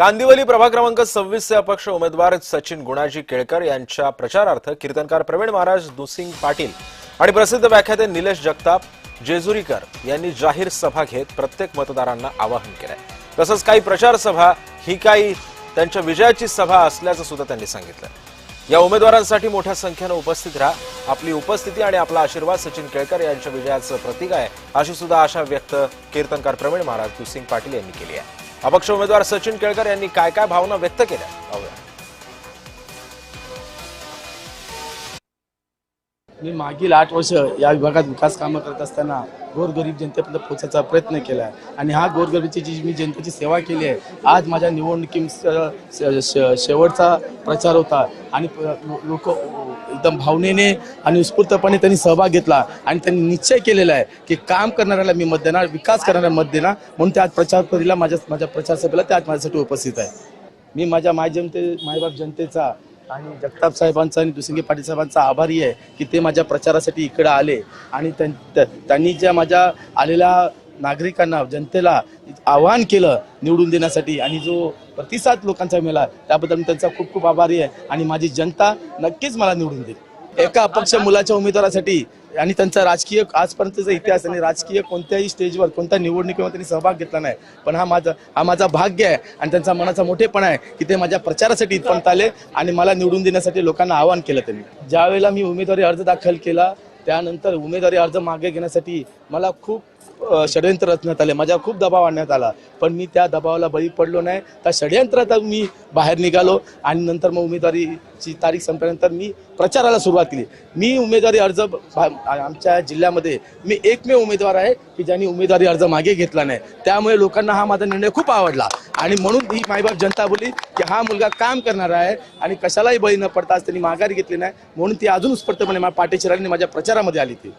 कांदिवली प्रभाग क्रमांक 26 चे अपक्ष उमेदवार सचिन गुणाजी केळकर यांच्या प्रचारार्थ कीर्तनकार प्रवीण महाराज दुसिंग पाटील आणि प्रसिद्ध व्याख्याते निलेश जगताप जेजुरीकर यांनी जाहीर सभा घेत प्रत्येक मतदारांना आवाहन केले। तसंच काही प्रचार सभा ही काही त्यांच्या विजयाची सभा असल्याचं सुद्धा त्यांनी सांगितलं। या उमेदवारांसाठी मोठ्या संख्येने उपस्थित राहा, आपली उपस्थिती आणि आपला आशीर्वाद सचिन केळकर यांच्या विजयाचं प्रतीक आहे, अशी सुद्धा आशा व्यक्त कीर्तनकार प्रवीण महाराज दुसिंग पाटील यांनी केली आहे। अपक्ष उमेदवार सचिन केळकर यांनी काय काय भावना व्यक्त केल्या पाहूया। मी मागील 8 वर्ष या विभागात विकास कामं करत असताना गोरगरीब जनतेपर्यंत पोहोचायचा प्रयत्न केला आहे आणि हा गोरगरिबीची जी मी जनतेची सेवा केली आहे। आज माझ्या शेवटचा प्रचार होता आणि लोक एकदम भावनेने आणि उत्स्फूर्तपणे त्यांनी सहभाग घेतला आणि त्यांनी निश्चय केलेला आहे की काम करणाऱ्याला मी मत देणार, विकास करणाऱ्याला मत देणार, म्हणून त्या प्रचार सभेला माझ्या प्रचार सभेला त्या माझ्यासाठी उपस्थित आहे। मी माझ्या मायबाप जनतेचा आणि जगताप साहेबांचा आणि दुसिंगे पाटील साहेबांचा आभारी आहे की ते माझ्या प्रचारासाठी इकडे आले आणि त्यांनी ज्या माझ्या आलेल्या नागरिकांना जनतेला आवाहन केलं निवडून देण्यासाठी आणि जो प्रतिसाद लोकांचा मिळाला त्याबद्दल मी त्यांचा खूप खूप आभारी आहे आणि माझी जनता नक्कीच मला निवडून देईल। एका अपक्ष मुलाच्या उमेदवारासाठी आणि त्यांचा राजकीय आजपर्यंतचा इतिहास आणि राजकीय कोणत्याही स्टेजवर कोणत्या निवडणुकीमध्ये त्यांनी सहभाग घेतला नाही, पण हा माझा भाग्य आहे आणि त्यांचा मनाचा मोठेपणा आहे की ते माझ्या प्रचारासाठी इथपर्यंत आले आणि मला निवडून देण्यासाठी लोकांना आवाहन केलं त्यांनी। ज्यावेळेला मी उमेदवारी अर्ज दाखल केला त्यानंतर उमेदवारी अर्ज मागे घेण्यासाठी मला खूप षडयंत्र रचण्यात आले, माझ्यावर खूप दबाव आणण्यात आला, पण मी त्या दबावाला बळी पडलो नाही। त्या षडयंत्रात मी बाहेर निघालो आणि नंतर मग उमेदवारीची तारीख संपल्यानंतर मी प्रचाराला सुरुवात केली। मी उमेदवारी अर्ज आमच्या जिल्ह्यामध्ये मी एकमेव उमेदवार आहे की ज्यांनी उमेदवारी अर्ज मागे घेतला नाही, त्यामुळे लोकांना हा माझा निर्णय खूप आवडला आणि म्हणून ही मायबाप जनता बोलली की हा मुलगा काम करणारा आहे आणि कशालाही बळी न पडता त्यांनी माघारी घेतली नाही, म्हणून ती अजून उत्स्फूर्तपणे माझ्या पाठीशी राहिली, माझ्या प्रचारामध्ये आली ती।